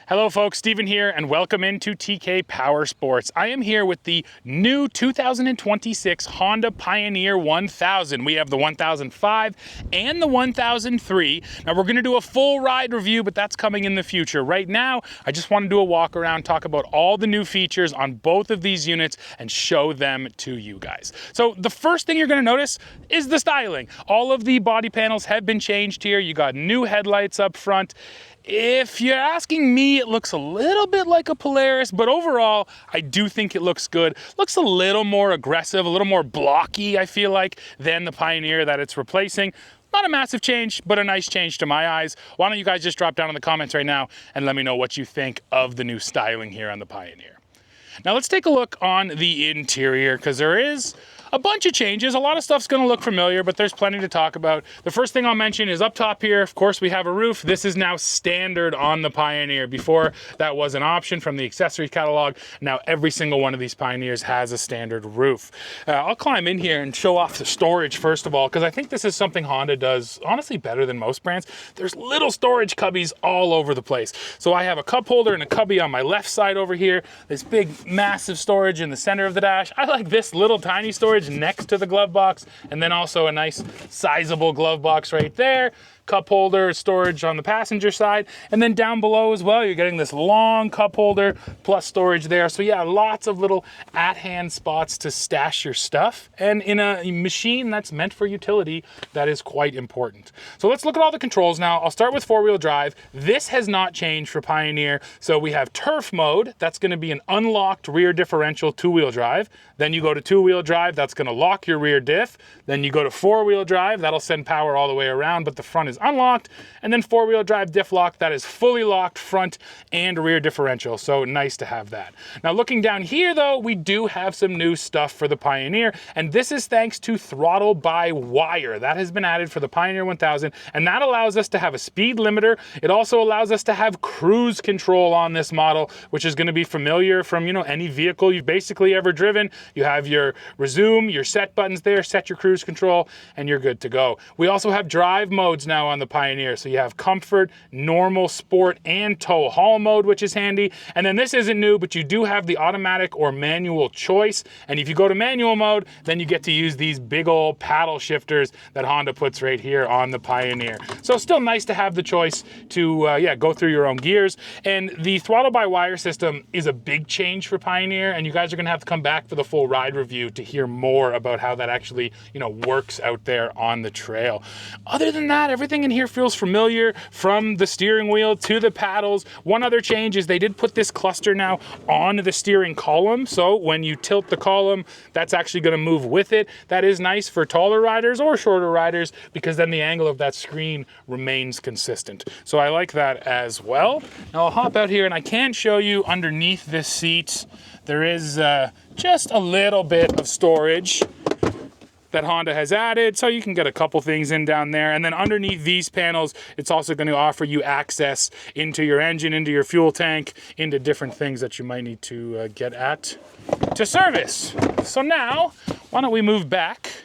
Hello folks, Steven here and welcome into TK Power Sports. I am here with the new 2026 Honda Pioneer 1000. We have the 1005 and the 1003. Now we're going to do a full ride review, but that's coming in the future. Right now, I just want to do a walk around, talk about all the new features on both of these units and show them to you guys. So the first thing you're going to notice is the styling. All of the body panels have been changed here. You got new headlights up front. If you're asking me, it looks a little bit like a Polaris, but overall, I do think it looks good. Looks a little more aggressive, a little more blocky, I feel like, than the Pioneer that it's replacing. Not a massive change, but a nice change to my eyes. Why don't you guys just drop down in the comments right now and let me know what you think of the new styling here on the Pioneer. Now let's take a look on the interior, because there is a bunch of changes. A lot of stuff's going to look familiar, but there's plenty to talk about. The first thing I'll mention is up top here, of course, we have a roof. This is now standard on the Pioneer. Before, that was an option from the accessory catalog. Now every single one of these Pioneers has a standard roof. I'll climb in here and show off the storage first of all, because I think this is something Honda does honestly better than most brands. There's little storage cubbies all over the place. So I have a cup holder and a cubby on my left side over here. This big, massive storage in the center of the dash. I like this little tiny storage next to the glove box, and then also a nice sizable glove box right there. Cup holder storage on the passenger side, and then down below as well, you're getting this long cup holder plus storage there. So yeah, lots of little at-hand spots to stash your stuff, and in a machine that's meant for utility, that is quite important. So let's look at all the controls now. I'll start with four-wheel drive. This has not changed for Pioneer. So we have turf mode. That's going to be an unlocked rear differential two-wheel drive. Then you go to two-wheel drive. That's going to lock your rear diff. Then you go to four-wheel drive. That'll send power all the way around, but the front is unlocked. And then four-wheel drive diff lock, that is fully locked front and rear differential. So nice to have that. Now looking down here though, we do have some new stuff for the Pioneer, and this is thanks to throttle by wire. That has been added for the Pioneer 1000, and that allows us to have a speed limiter. It also allows us to have cruise control on this model, which is going to be familiar from, any vehicle you've basically ever driven. You have your resume, your set buttons there, set your cruise control, and you're good to go. We also have drive modes now on the Pioneer. So you have comfort, normal, sport, and tow haul mode, which is handy. And then this isn't new, but you do have the automatic or manual choice. And if you go to manual mode, then you get to use these big old paddle shifters that Honda puts right here on the Pioneer. So still nice to have the choice to go through your own gears. And the throttle by wire system is a big change for Pioneer, and you guys are going to have to come back for the full ride review to hear more about how that actually works out there on the trail. Other than that, everything in here feels familiar, from the steering wheel to the paddles. One other change is they did put this cluster now on the steering column, so when you tilt the column, that's actually going to move with it. That is nice for taller riders or shorter riders, because then the angle of that screen remains consistent. So I like that as well. Now I'll hop out here, and I can show you underneath this seat, there is just a little bit of storage that Honda has added, so you can get a couple things in down there. And then underneath these panels, it's also going to offer you access into your engine, into your fuel tank, into different things that you might need to get at to service. So now, why don't we move back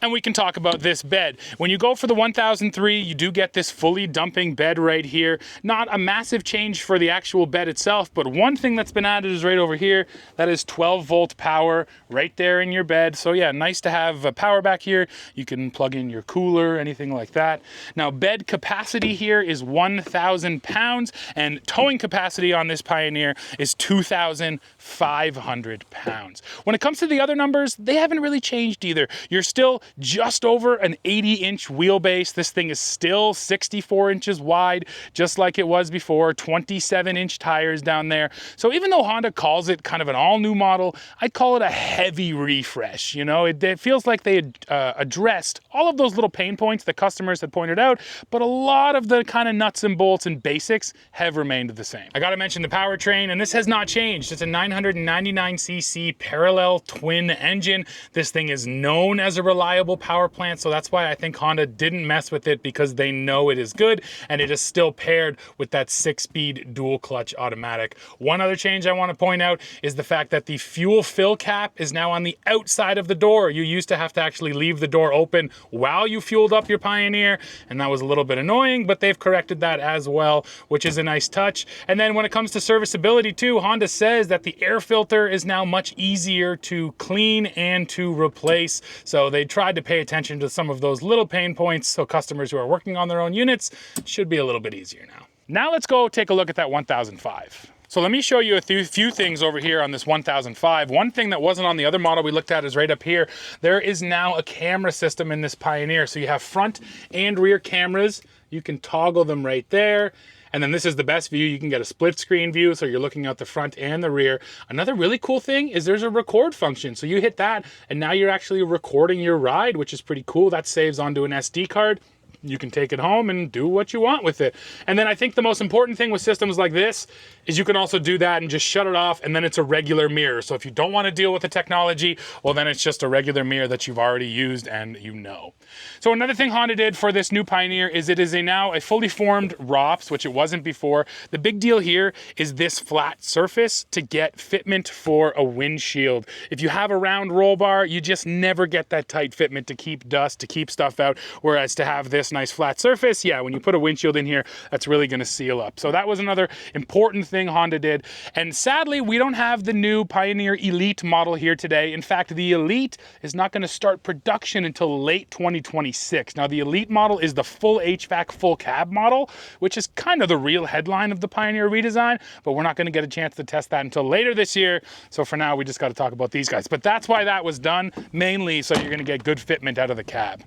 and we can talk about this bed. When you go for the 1003, you do get this fully dumping bed right here. Not a massive change for the actual bed itself, but one thing that's been added is right over here. That is 12-volt power right there in your bed. So yeah, nice to have power back here. You can plug in your cooler, anything like that. Now, bed capacity here is 1,000 pounds, and towing capacity on this Pioneer is 2,500 pounds. When it comes to the other numbers, they haven't really changed either. You're still just over an 80-inch wheelbase. This thing is still 64 inches wide, just like it was before, 27-inch tires down there. So even though Honda calls it kind of an all-new model, I'd call it a heavy refresh. It feels like they had addressed all of those little pain points that customers had pointed out, but a lot of the kind of nuts and bolts and basics have remained the same. I gotta mention the powertrain, and this has not changed. It's a 999cc parallel twin engine. This thing is known as a reliable reliable power plant, so that's why I think Honda didn't mess with it, because they know it is good and it is still paired with that 6-speed dual clutch automatic. One other change I want to point out is the fact that the fuel fill cap is now on the outside of the door. You used to have to actually leave the door open while you fueled up your Pioneer, and that was a little bit annoying, but they've corrected that as well, which is a nice touch. And then when it comes to serviceability too, Honda says that the air filter is now much easier to clean and to replace. So they tried to pay attention to some of those little pain points, so customers who are working on their own units should be a little bit easier now. Now let's go take a look at that 1005. So let me show you a few things over here on this 1005. One thing that wasn't on the other model we looked at is right up here. There is now a camera system in this Pioneer. So you have front and rear cameras. You can toggle them right there. And then this is the best view. You can get a split screen view, so you're looking out the front and the rear. Another really cool thing is there's a record function. So you hit that and now you're actually recording your ride, which is pretty cool. That saves onto an SD card. You can take it home and do what you want with it. And then I think the most important thing with systems like this is you can also do that and just shut it off, and then it's a regular mirror. So if you don't want to deal with the technology, well, then it's just a regular mirror that you've already used and you know. So another thing Honda did for this new Pioneer is it is now a fully formed ROPS, which it wasn't before. The big deal here is this flat surface to get fitment for a windshield. If you have a round roll bar, you just never get that tight fitment to keep dust, to keep stuff out. Whereas to have this nice flat surface, yeah, when you put a windshield in here, that's really going to seal up. So that was another important thing Honda did. And sadly, we don't have the new Pioneer Elite model here today. In fact, the Elite is not going to start production until late 2026. Now, the Elite model is the full HVAC, full cab model, which is kind of the real headline of the Pioneer redesign, but we're not going to get a chance to test that until later this year. So for now, we just got to talk about these guys. But that's why that was done, mainly so you're going to get good fitment out of the cab.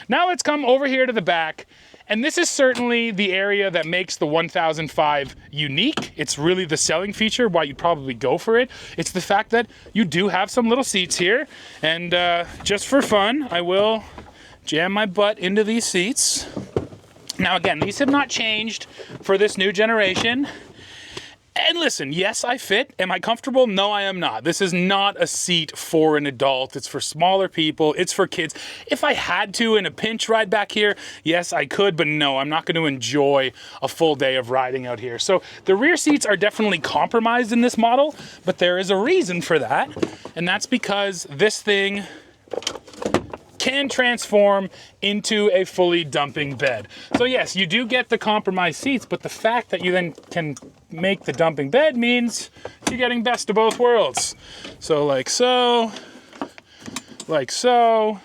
Now let's come over here to the back. And this is certainly the area that makes the 1005 unique. It's really the selling feature, why you'd probably go for it. It's the fact that you do have some little seats here. And just for fun, I will jam my butt into these seats. Now again, these have not changed for this new generation. And listen, yes, I fit. Am I comfortable? No, I am not. This is not a seat for an adult. It's for smaller people. It's for kids. If I had to in a pinch ride back here, yes, I could, but no, I'm not going to enjoy a full day of riding out here. So the rear seats are definitely compromised in this model, but there is a reason for that. And that's because this thing can transform into a fully dumping bed. So yes, you do get the compromised seats, but the fact that you then can make the dumping bed means you're getting best of both worlds. So like so, like so.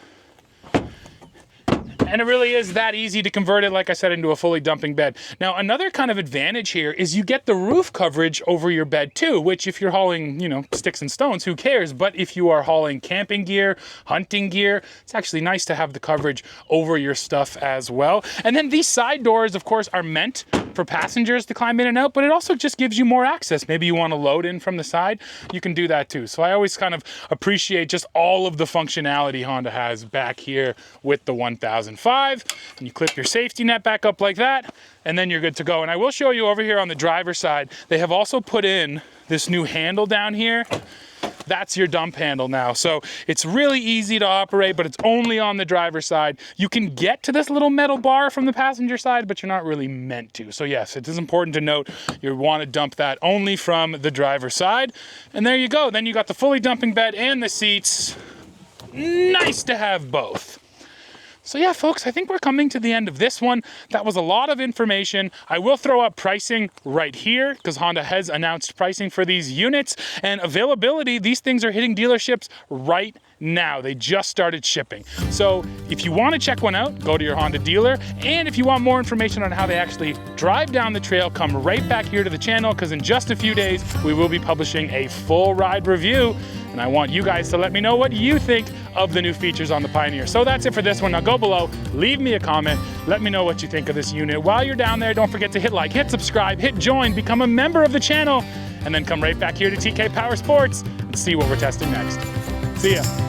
And it really is that easy to convert it, like I said, into a fully dumping bed. Now, another kind of advantage here is you get the roof coverage over your bed too, which if you're hauling, you know, sticks and stones, who cares? But if you are hauling camping gear, hunting gear, it's actually nice to have the coverage over your stuff as well. And then these side doors, of course, are meant for passengers to climb in and out, but it also just gives you more access. Maybe you want to load in from the side, you can do that too. So I always kind of appreciate just all of the functionality Honda has back here with the 1005. And you clip your safety net back up like that, and then you're good to go. And I will show you over here on the driver's side, they have also put in this new handle down here. That's your dump handle now. So it's really easy to operate, but it's only on the driver's side. You can get to this little metal bar from the passenger side, but you're not really meant to. So yes, it is important to note you want to dump that only from the driver's side. And there you go. Then you got the fully dumping bed and the seats. Nice to have both. So yeah, folks, I think we're coming to the end of this one. That was a lot of information. I will throw up pricing right here because Honda has announced pricing for these units and availability. These things are hitting dealerships right now. They just started shipping. So if you want to check one out, go to your Honda dealer. And if you want more information on how they actually drive down the trail, come right back here to the channel because in just a few days, we will be publishing a full ride review. And I want you guys to let me know what you think of the new features on the Pioneer. So that's it for this one. Now go below, leave me a comment, let me know what you think of this unit. While you're down there, don't forget to hit like, hit subscribe, hit join, become a member of the channel, and then come right back here to TK Power Sports and see what we're testing next. See ya.